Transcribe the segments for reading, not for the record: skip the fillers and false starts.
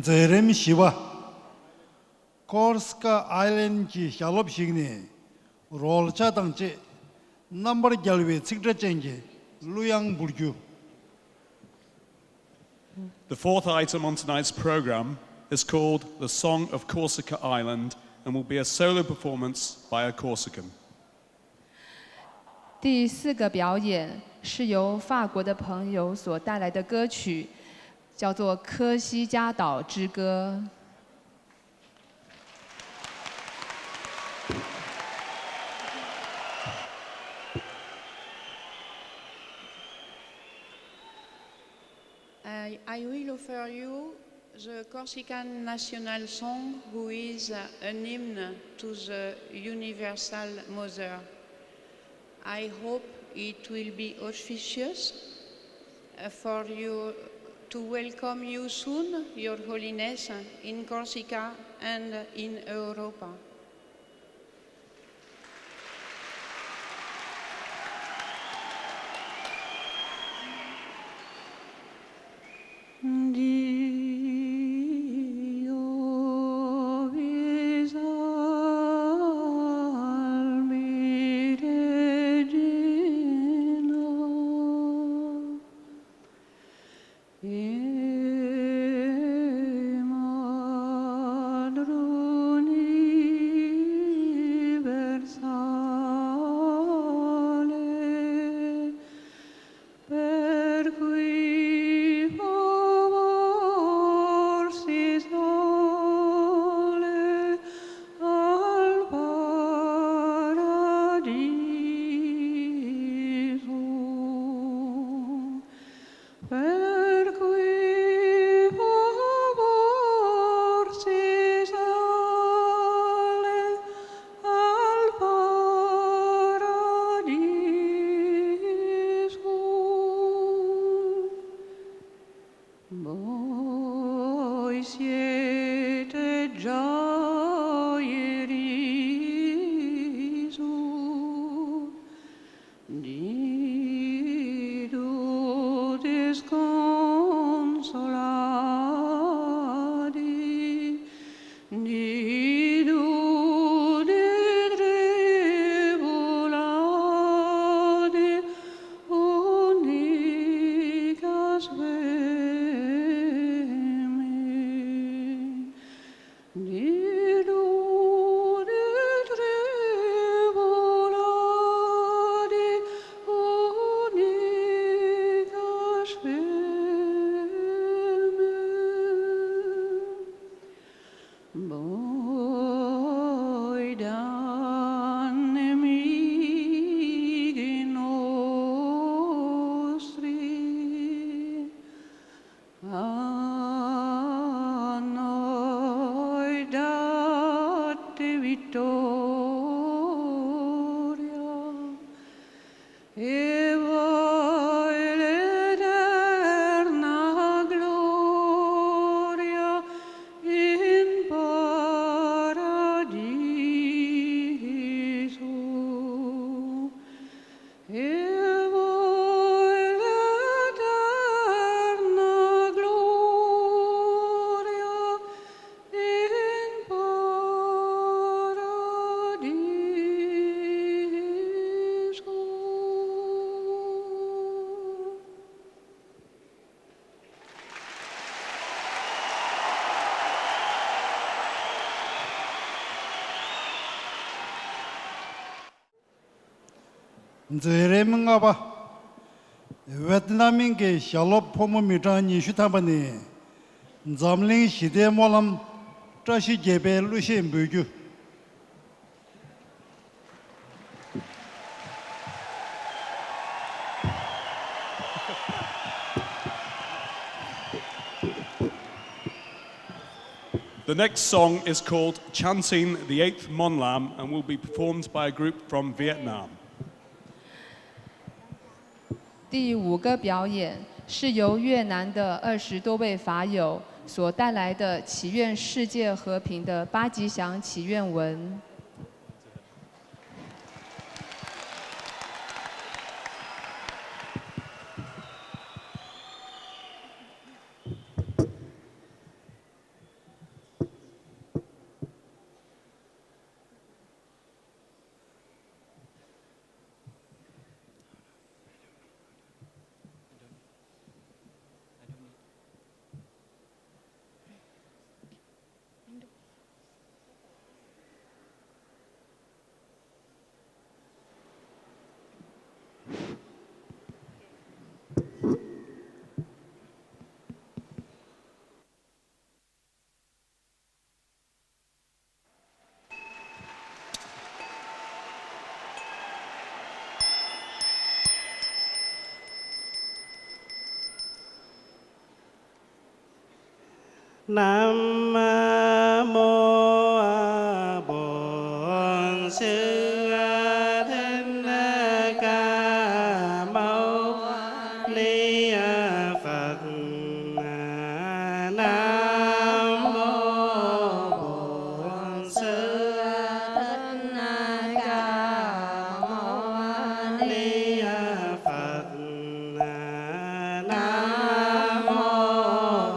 Zerem Shiva Korska Island ki shalop shigni rolcha dangche number galwe tsikra change Luyang Burju. The fourth item on tonight's program is called The Song of Corsica Island and will be a solo performance by a Corsican. 第四个表演是由法国的朋友所带来的歌曲，叫做《科西嘉岛之歌》。I will offer you the Corsican national song, who is an hymn to the Universal Mother. I hope it will be auspicious for you to welcome you soon, Your Holiness, in Corsica and in Europa. Zerem Ngaba Vietnamin ke shalop pomo mitan nishutabani Zamling Shide Molam Trashi Jebe Lushin Buju. The next song is called Chanting the Eighth Mon Lam and will be performed by a group from Vietnam. 第五个表演是由越南的20多位法友所带来的祈愿世界和平的巴吉祥祈愿文。Nam mô Bổn Sư Thích Ca Mâu Ni Phật. Nam mô Bổn Sư Thích Ca Mâu Ni Phật. Nam mô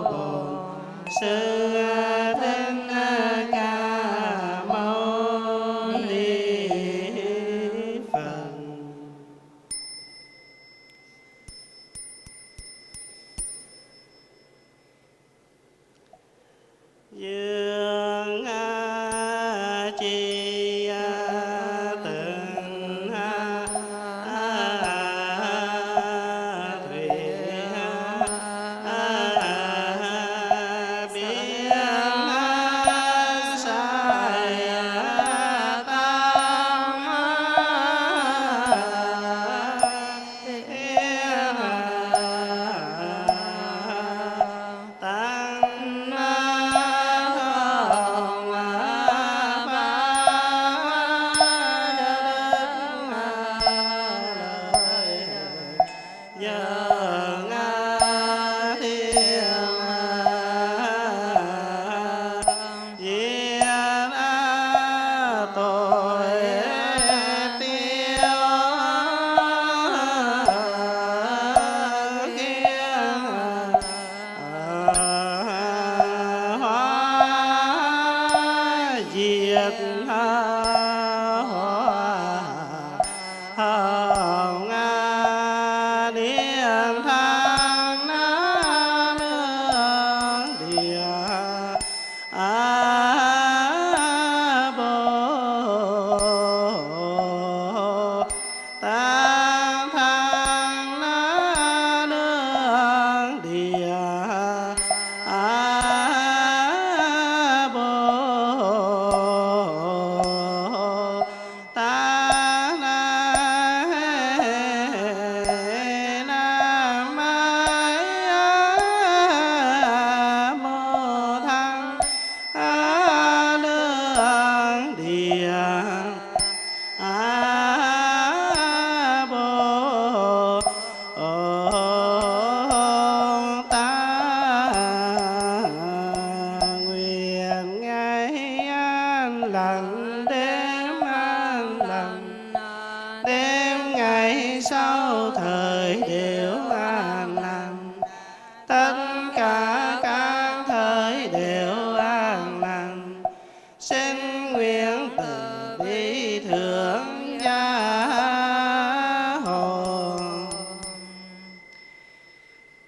Bổn Sư Thích Ca Mâu Ni Phật. Dương chi tịnh thủy biến sai đêm ngày sau thời đều an lành, tất cả các thời đều an lành. Xin nguyện từ bi thượng gia hộ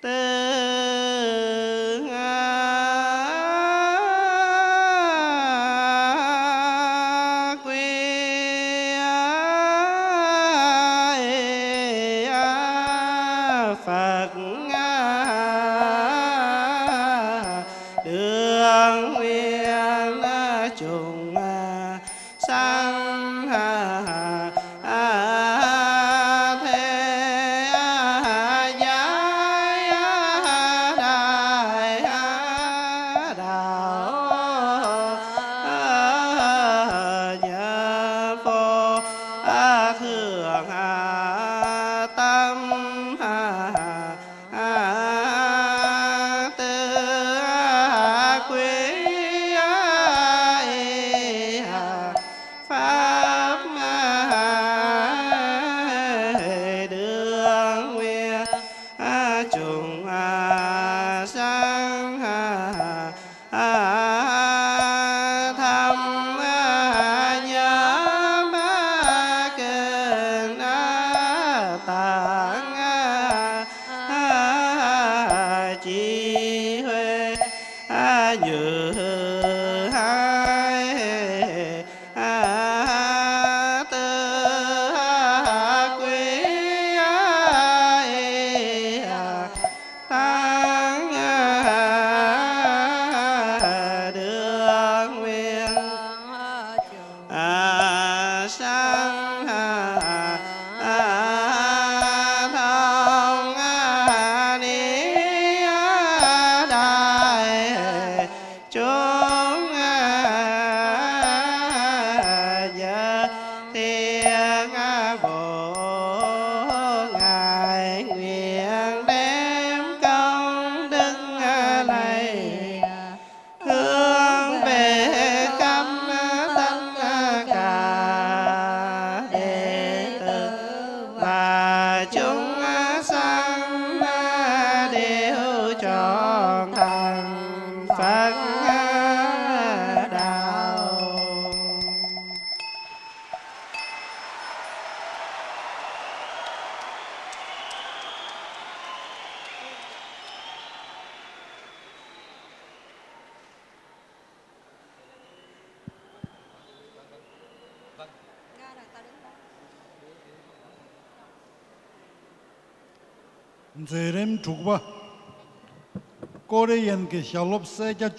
từ Phật đường nguyện trùng sanh thế giới đại đạo nhờ phổ thượng tâm chúng sanh đều chọn thành Phật đạo. Nzerem Chukba Korean ke Shalop Seja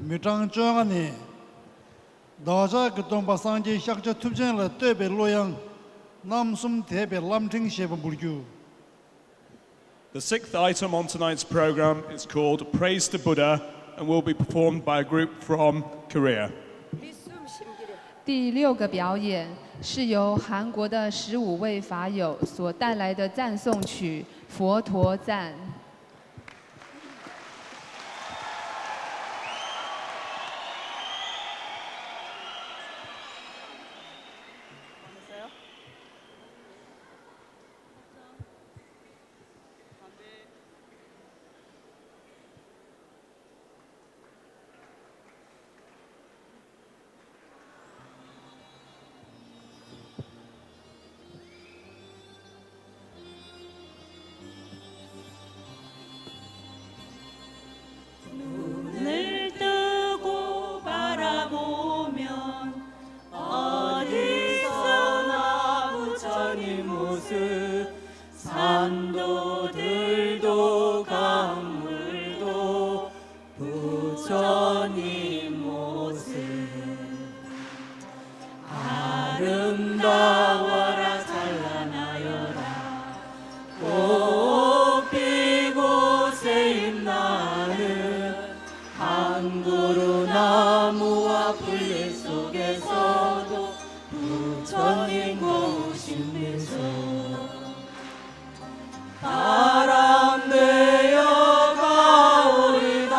Mitang Changani Daja Kutomba Sanje Shakja Tubjan la Tebe Loyang Namsum Tebe Lamting Sheba Burju. The sixth item on tonight's program is called Praise to Buddha and will be performed by a group from Korea. 第6个表演是由韩国的15位法友所带来的赞颂曲《佛陀赞》。 눈을 뜨고 바라보면 어디서나 부처님 모습 산도 들도 강물도 부처님 모습 아름다워라 찬란하여라 꽃 피고 새잎 나는 한그루 나무와 풀잎 속에서도 부처님 모심에서 바람 되어 가오리다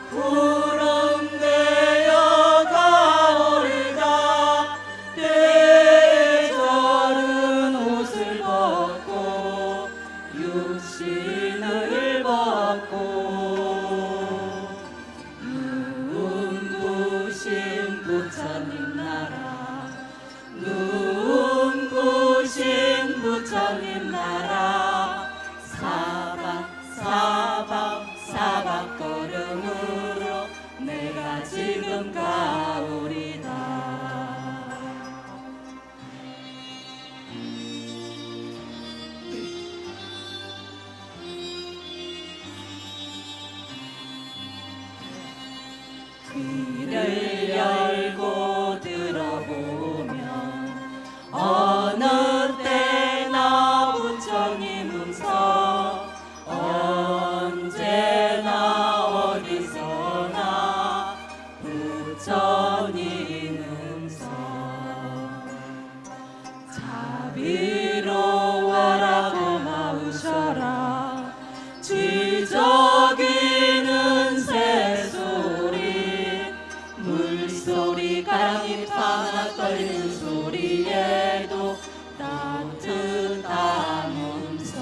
구름 되어 가오리다 때에 저른 옷을 벗고 육신을 벗고 눈부신 부처님 나라 눈부신 부처님 나라 사박 사박 사박 걸음으로 내가 지금 가오리다. 귀를 열고 들어보면 어느 때나 부처님 음성 언제나 어디서나 부처님 음성 자비로워라 고마우셔라 쥐저기는 새소리 물소리 가랑잎 하나 떨리는 소리에도 따뜻한 음성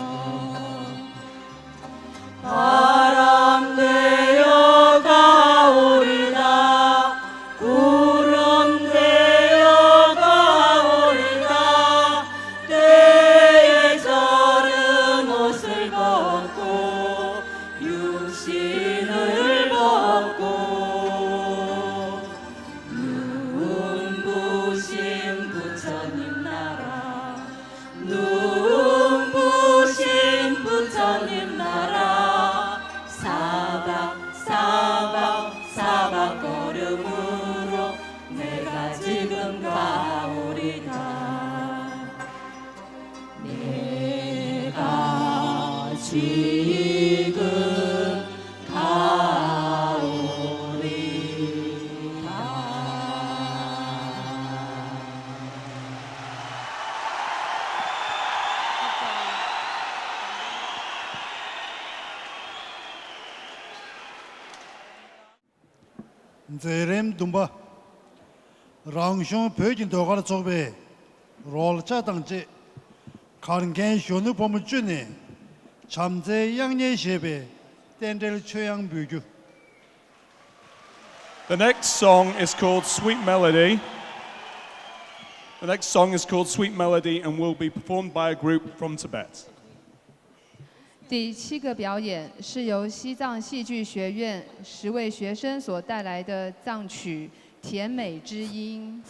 바람 되어 가오리다 구름 되어 가오리다 때에 저른 옷을 벗고 육신을 벗고 눈부신 부처님 나라 눈부신 부처님 나라 사박 사박 사박 걸음으로 내가 지금 가오리다. 내가 지금 가오리다. Nzerem Dumba Rangshon Pöjin Dogar Chokbe Rolcha Dangche 가능한 현우 법무준이 잠재 양녀 시배 댄델 최양 뮤주. The next song is called Sweet Melody. The next song is called Sweet Melody and will be performed by a group from Tibet. 第7个表演是由西藏戏剧学院10位学生所带来的藏曲《甜美之音》。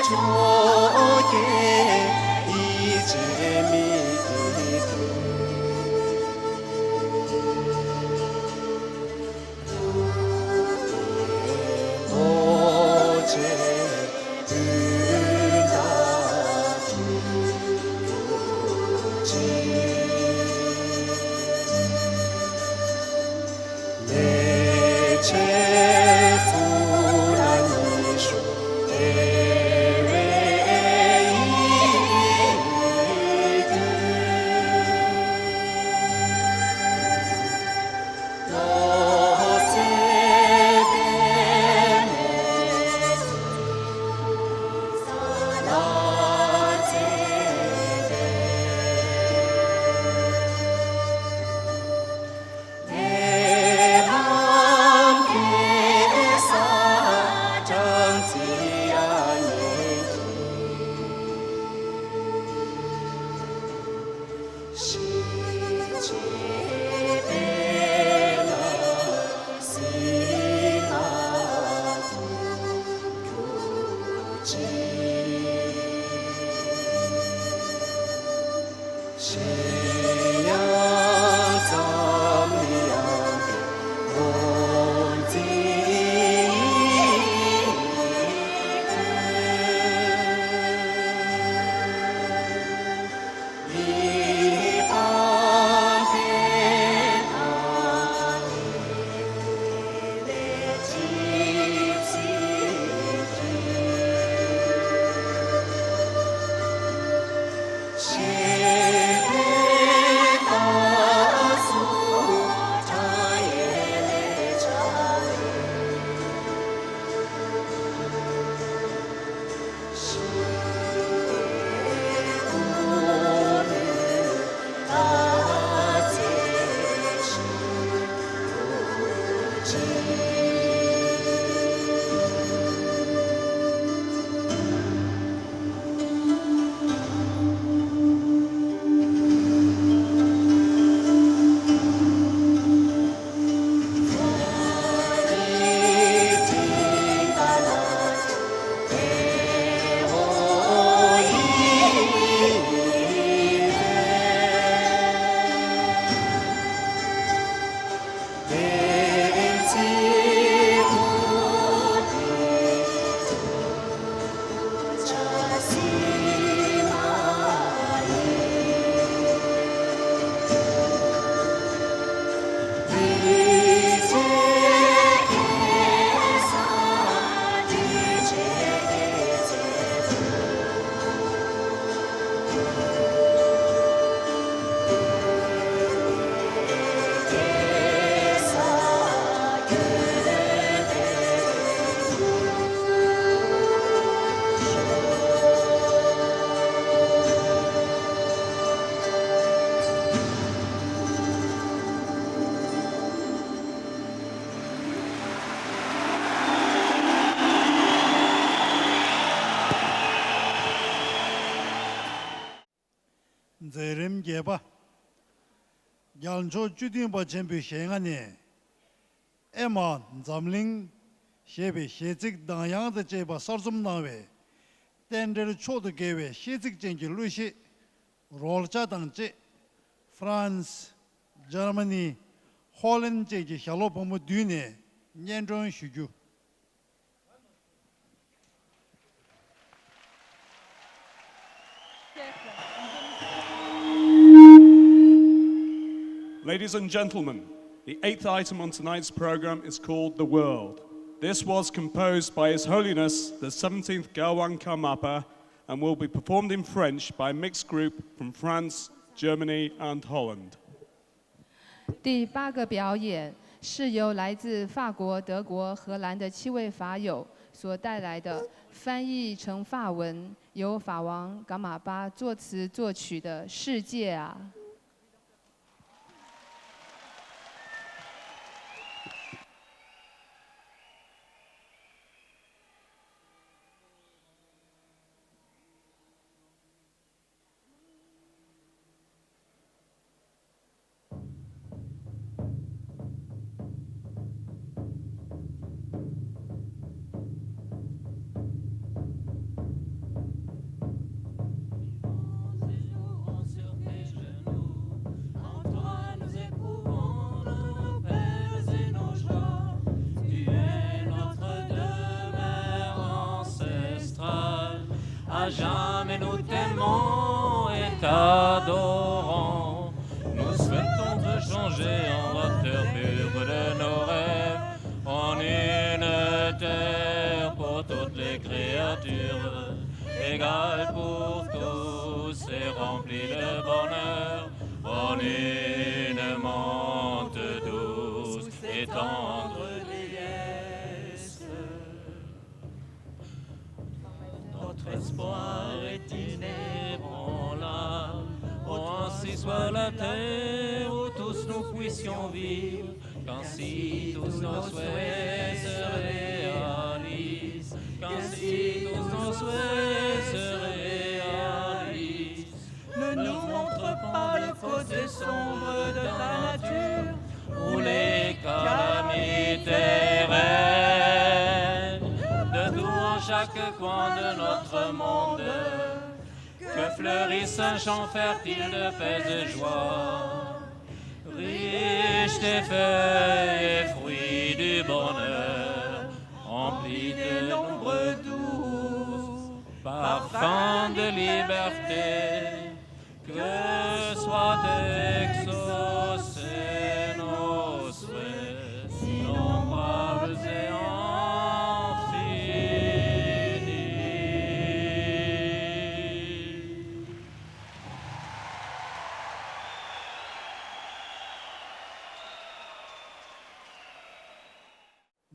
조개 이제 미기도 어제 내 제도란 이쇼责任结吧，养出决定把前辈先安呢，艾玛咱们领先辈现在当样的这把少zum当位，但这错的各位现在经济路线，罗家当这，France、Germany、Holland 这些小老朋友对呢，严重需求。Ladies and gentlemen, the 8th item on tonight's program is called The World. This was composed by His Holiness the 17th Gawang Karmapa and will be performed in French by a mixed group from France, Germany and Holland. 第8个表演是由来自法国、德国、荷兰的7位法友所带来的，翻译成法文，由法王噶玛巴作词作曲的《世界啊》。À jamais nous t'aimons et t'adorons. Nous souhaitons te changer en hauteur pure de nos rêves, en une terre pour toutes les créatures, égale pour tous et remplie de bonheur, en une monte douce et tendre déesse. Notre espoir est inébranlable, oh, ainsi soit la terre où tous nous puissions vivre, qu'ainsi tous nos souhaits se réalisent, qu'ainsi tous nos souhaits se réalisent. Ne nous montre pas le côté sombre de ta nature, où les calamités règnent, de tout en chaque coin de notre monde, que fleurisse un champ fertile de paix et de joie, riche des feuilles et fruits du bonheur, rempli de nombreux doux parfums de liberté, que soient exaucés nos souhaits, innombrables et infinis.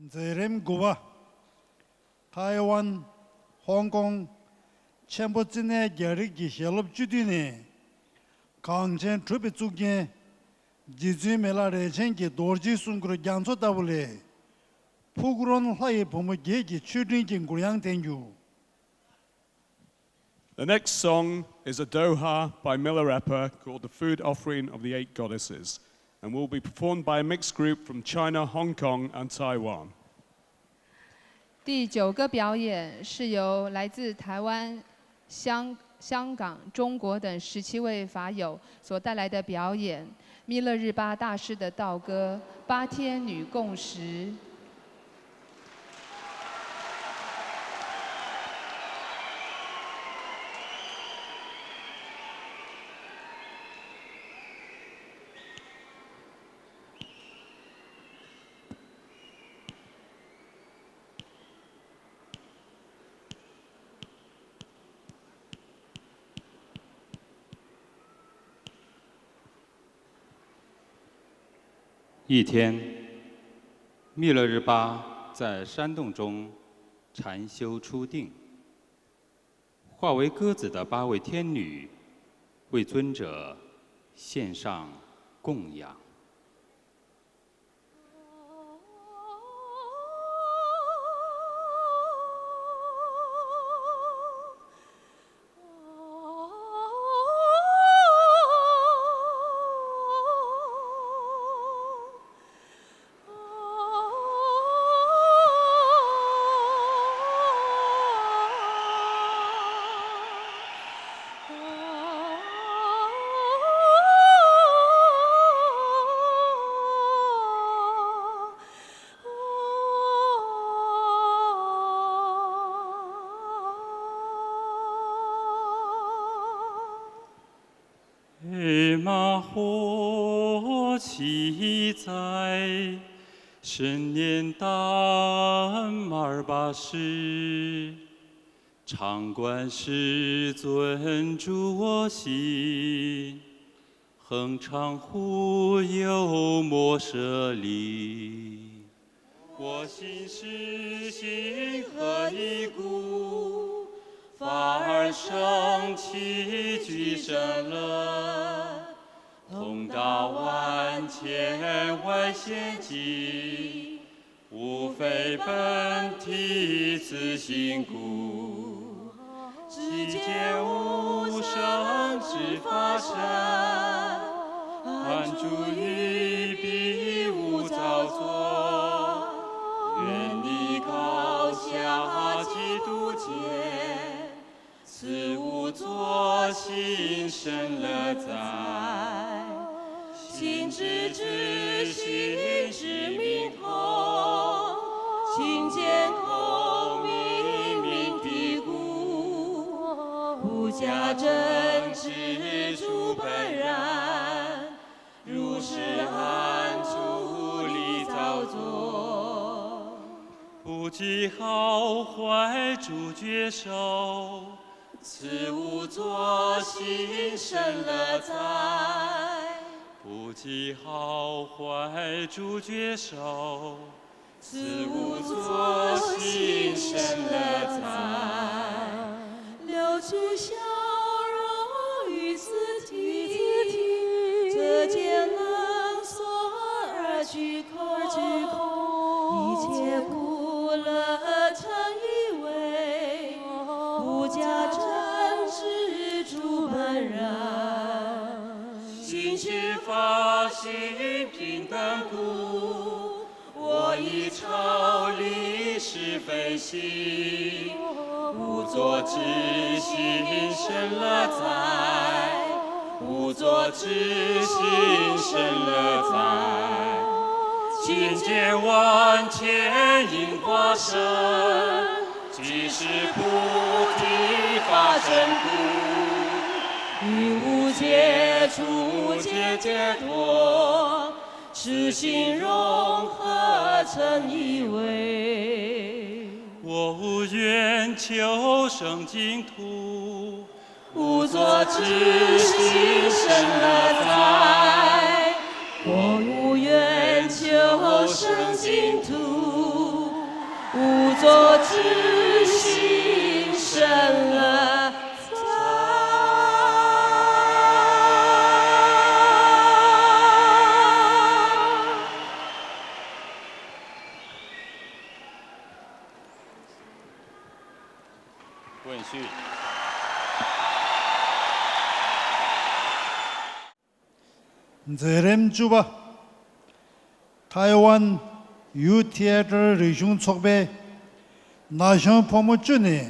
zerim Cuba, Taiwan, Hong Kong, 전부 진의 결의기 협업 주디니 강전 주비 쪽에 지지메라 레전기 도르지 순그로 장소 더블에 푸그론 화이 보모 계기 추rin긴 고향 땡유. The next song is a Doha by Milarepa called The Food Offering of the Eight Goddesses, and will be performed by a mixed group from China, Hong Kong, and Taiwan. 第9个表演是由来自台湾、香港、中国等17位法友所带来的表演，弥勒日巴大师的道歌《八天女共识》。一天，密勒日巴在山洞中禅修初定，化为鸽子的8位天女为尊者献上供养。马火气在，深年丹马尔巴士，常观世尊住我心，恒常护佑莫舍离。我心是心何一故？法而生起具生乐，通达万千万险境，无非本体自性故。其见无生之法身，安住于彼无造作，愿你高下基督间。此无作心生乐在，心之知心之明通，心见空明明的故，家正直主本然，如是安处理造作，不计好坏主觉受，此无作心生了灾。不计好坏主觉受，此无作心生了灾。流出笑容于此体，则见冷所而居空，一切苦乐成以为，无家真实主本然。心学法心平等故，我以超离是非心，无作之心生了灾，无作之心生了灾。今见万千因化生，即是菩提法真故，于无界处界解脱，实心融合成一位。我无愿求生净土，无作之心生了灾。我无愿求生净土，无作之心生了灾。问序。责任主吧。台湾有铁的人兄储备，那项泡沫军呢？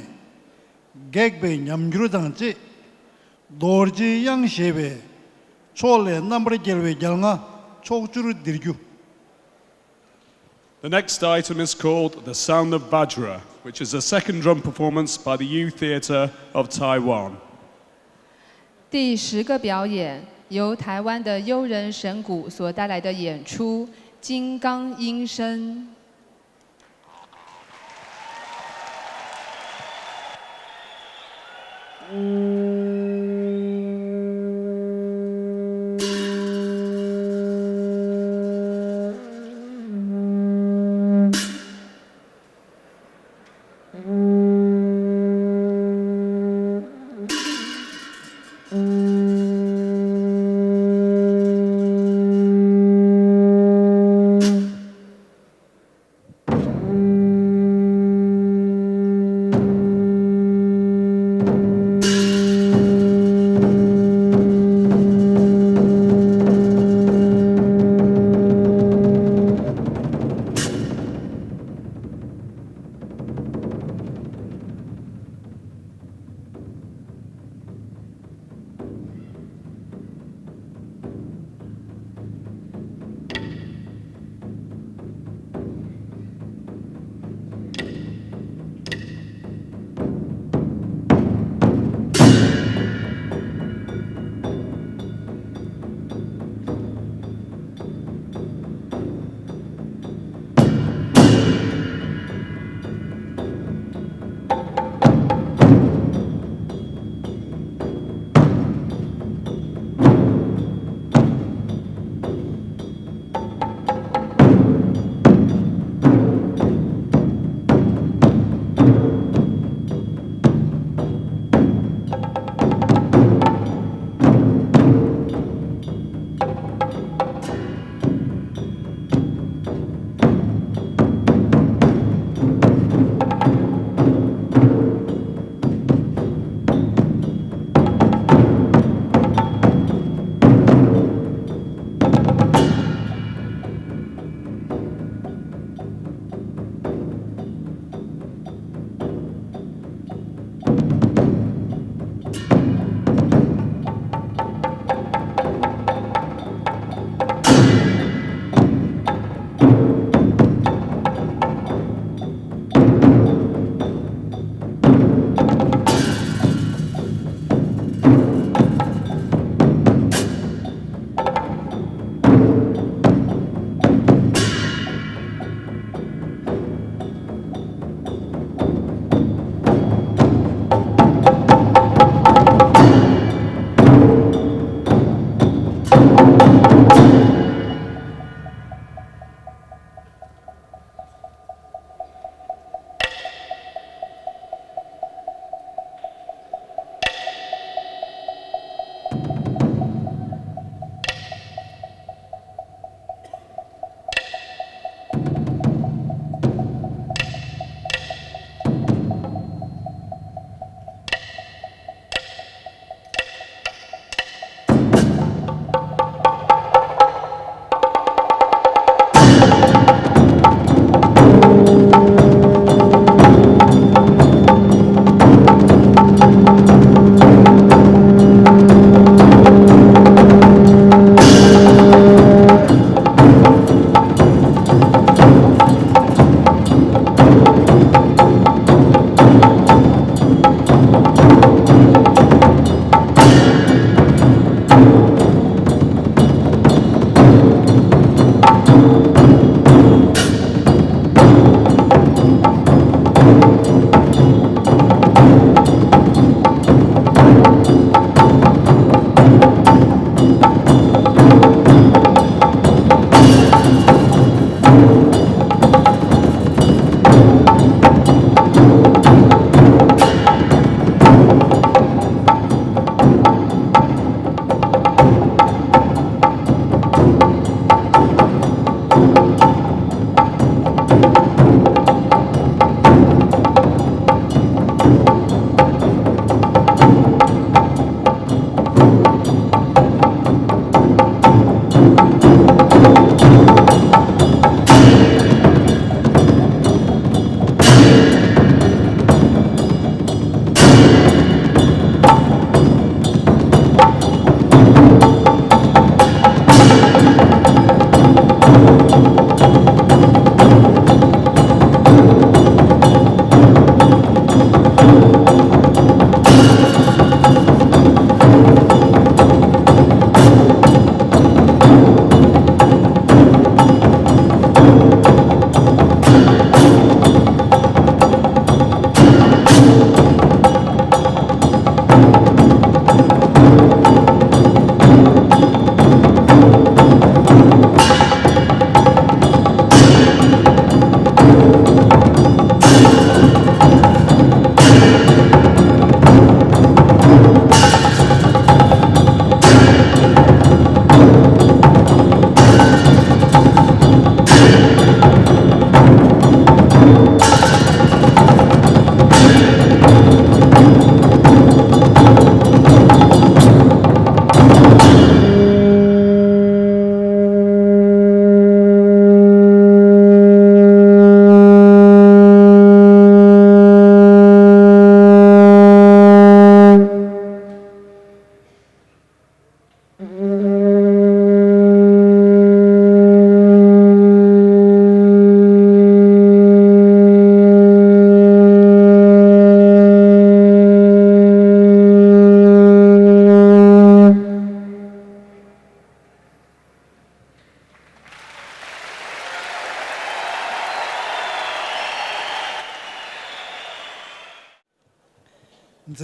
各被严格当治，多日养些呗，错了那么的结尾讲啊，错就是得救。 The next item is called The Sound of Vajra, which is a second drum performance by the Youth Theatre of Taiwan. 第10个表演由台湾的悠人神鼓所带来的演出《金刚音声》。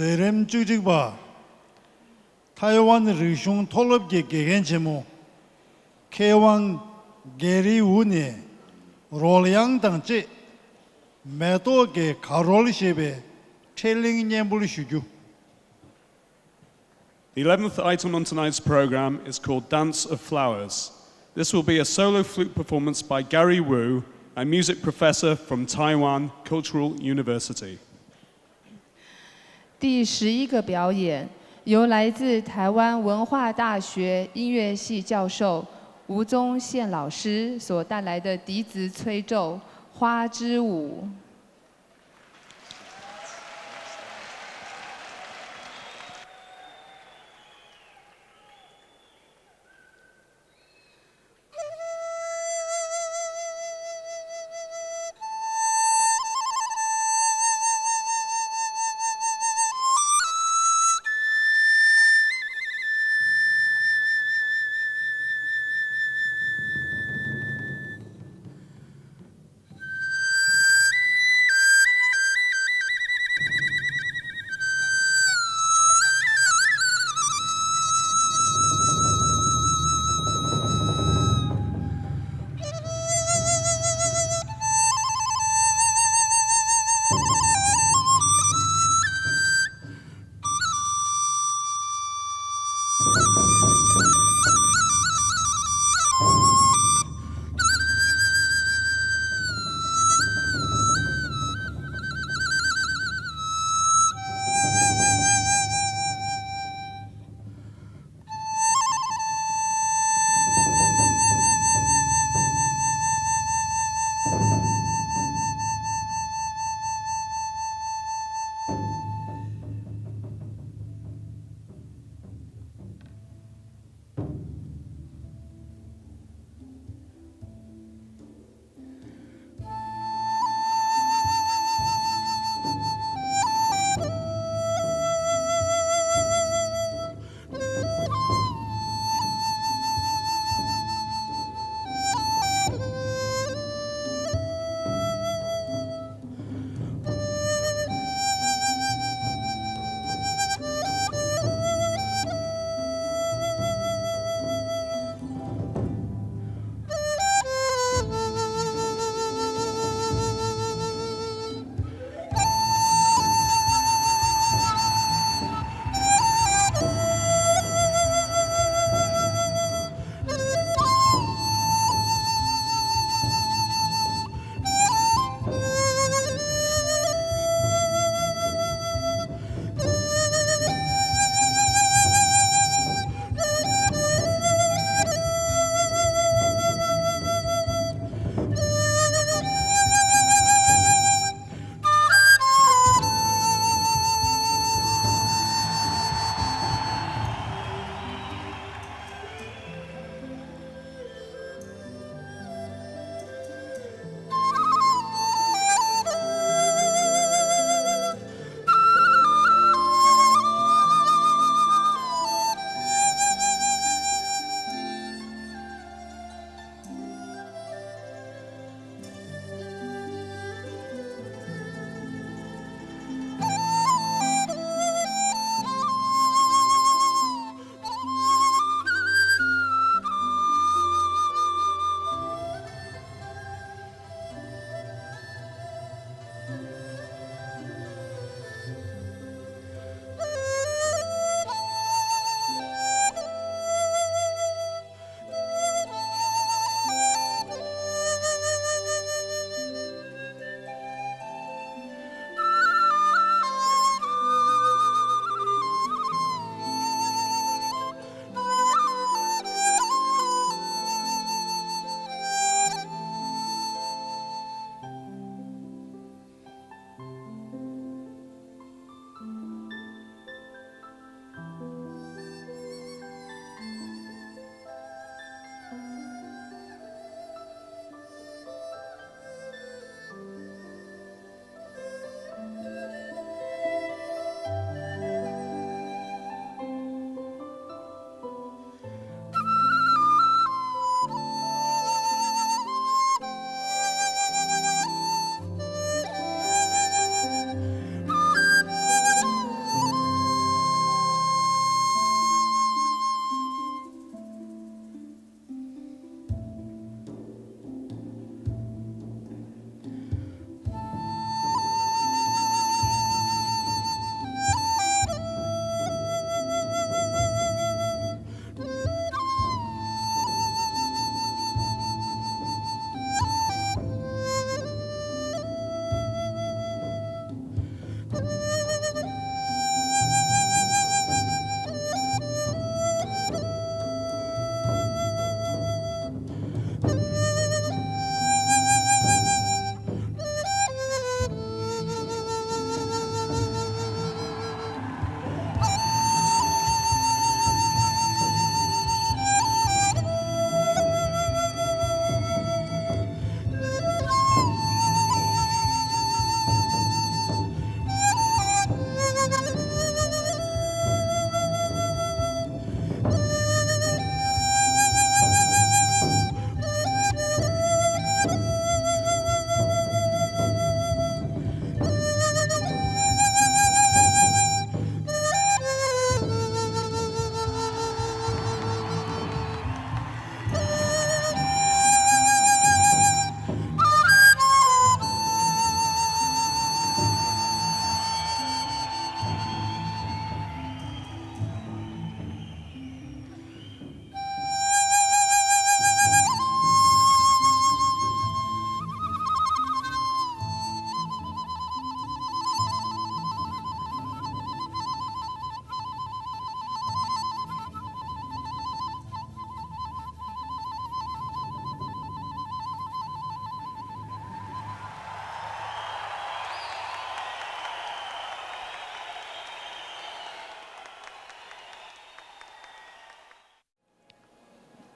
责任조직 바 타이완 리숑 톨럽게 개겐 제모 케왕 게리 우니 롤양 당제 매도게 가롤 셰베 텔링 냠불 슈주 The 11th item on tonight's program is called Dance of Flowers. This will be a solo flute performance by Gary Wu, a music professor from Taiwan Cultural University. 第11个表演由来自台湾文化大学音乐系教授吴宗宪老师所带来的笛子吹奏《花之舞》。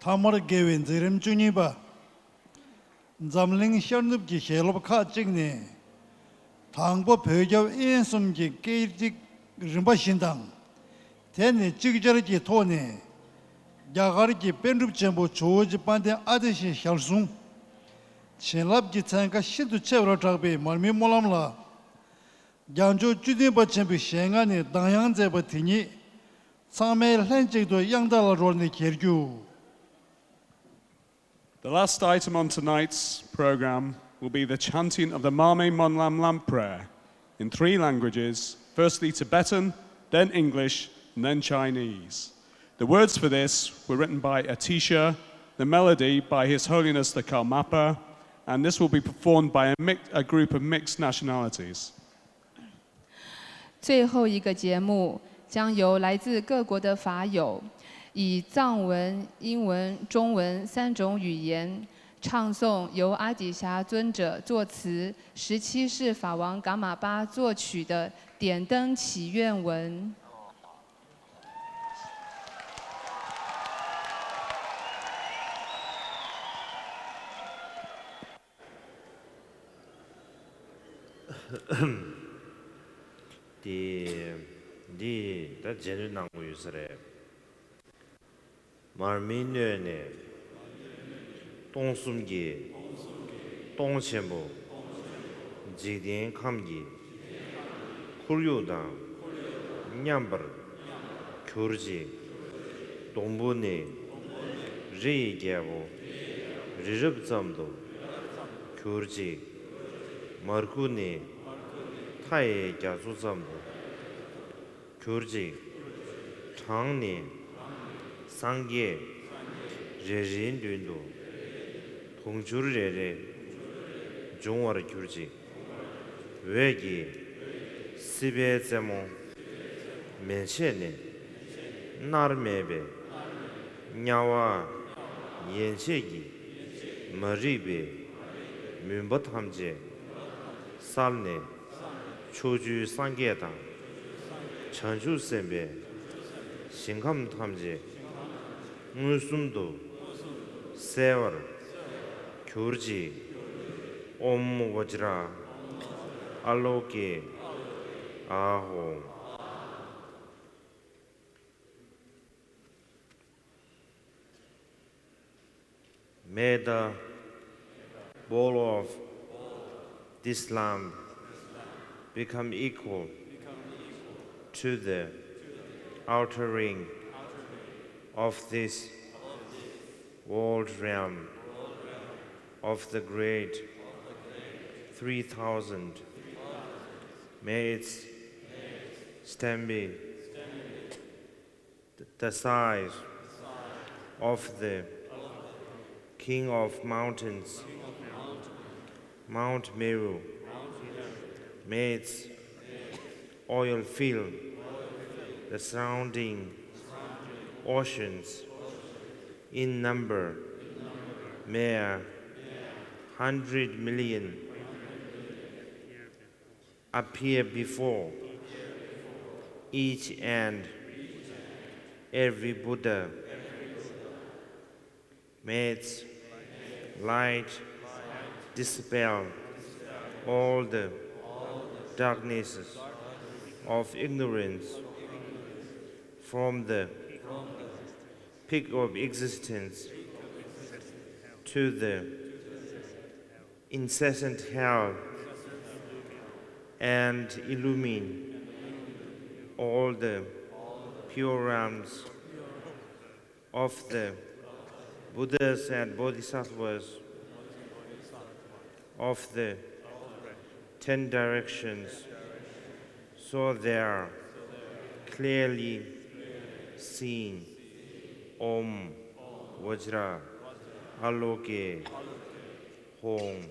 타모르 게윈 저름 중이바 잠링 셔눕기 헬롭카 찍네 당보 배교 인숨기 게이직 림바신당 대니 찍저르기 토네 야가르기 벤룹 전부 조지 반대 아드시 샬숭 신랍기参加 시도 체브로 작비 멀미 몰람라 양조 주딘바 전부 시행안에 당양제버 티니 상매 현직도 양달라 롤니 결규. The last item on tonight's program will be the chanting of the Mame Monlam Lamp prayer in 3 languages, firstly Tibetan, then English, and then Chinese. The words for this were written by Atisha, the melody by His Holiness the Karmapa, and this will be performed by a group of mixed nationalities. 最后一个节目将由来自各国的法友，以藏文、英文、中文3种语言唱诵由阿底峡尊者作词、17世法王噶玛巴作曲的点灯祈愿文。다 제일 나고 유스래 말민년에 동숨기 동천부 지딘 감기 쿨유당 냠버 교르지 동부네 리게고 리럽점도 교르지 마르쿠네 타에 자수점도 교르지 장니 상계 레진륜도 동주르레레 종화를 교르지 외기 시베제모 면세네 나르메베 냐와 연세기 머리베 민버탐제 살네 초주 상계당 전주 셈베 신감 탐지 무슨도 세월 교르지 옴 वज्रा 알로게 아호 May the ball of this lamp become equal to the outer ring of this world realm of the great 3,000. May its stem be the size of the King of Mountains, Mount Meru. May its oil fill the surrounding oceans in number. May 100 million appear before each and every Buddha. May its light dispel all the darknesses of ignorance from the peak of existence to the incessant hell and illumine all the pure realms of the Buddhas and Bodhisattvas of the 10 directions, so they are clearly seen. Om Vajra Aloke Hong.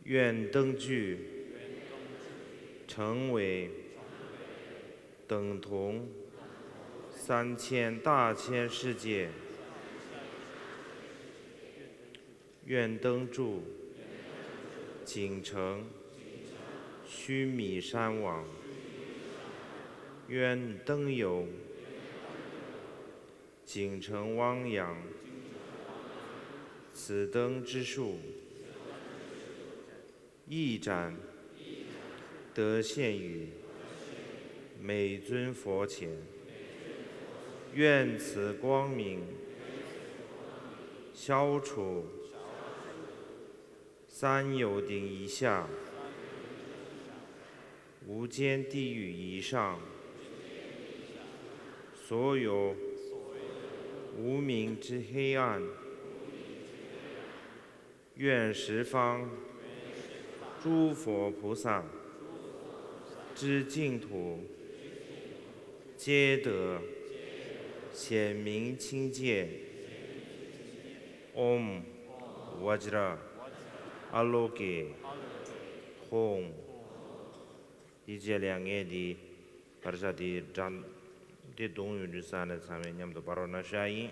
愿灯具成为等同3000大千世界。愿灯柱仅成须弥山王。愿灯油景城汪洋，此灯之数，一盏得现于每尊佛前。愿此光明消除三有顶以下、无间地狱以上所有无明之黑暗。愿十方诸佛菩萨之净土皆得显明清戒。Om Vajra Aloke Home。第这两个的，把这的长的动物之三的上面，我们都把它拿下来。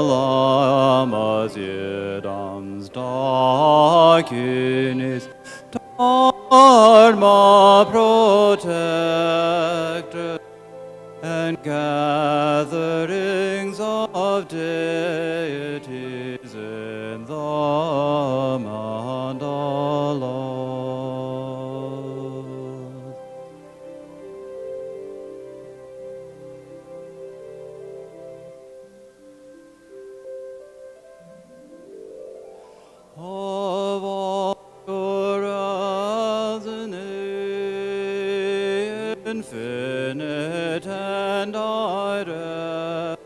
lamas yedams dakinis Dharma protector and gatherings of deities in the mandala. Of all your infinite and directions,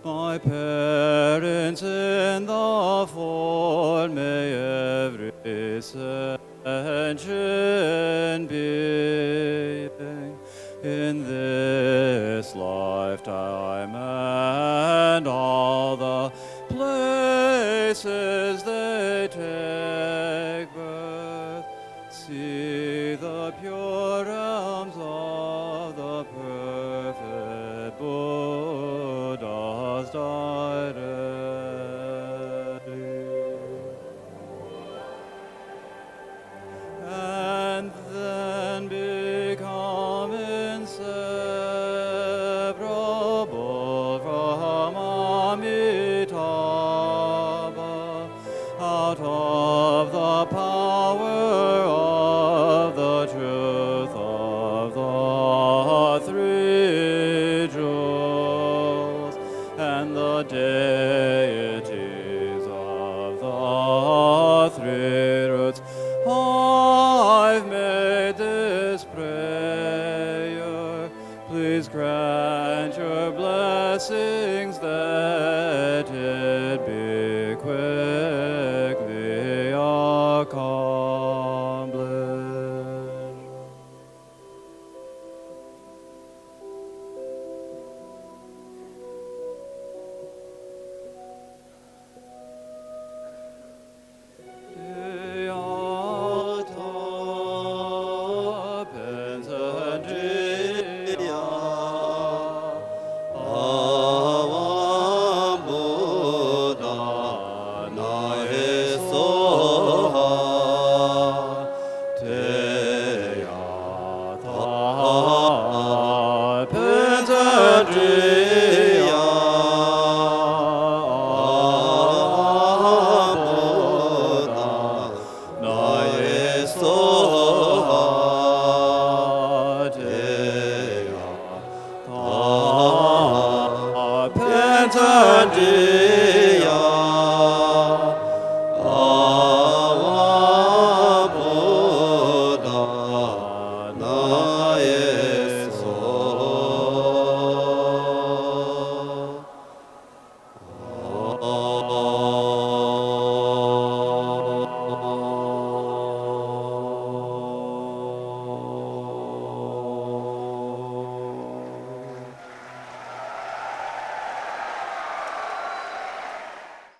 my parents in the form, may every sentient being in this lifetime and all the places they take birth, see the pure realms of the perfect Buddha's diary. And then become inseparable from Amitabha, out of the power of the truth of the three jewels and the deities of the three roots. I've made this prayer. Please grant your blessings that it be quickly accomplished. Beata Pensandria, Avam Buddha Naesoha, Teata Pensandria, Avam Buddha Naesoha, Teata Pensandria.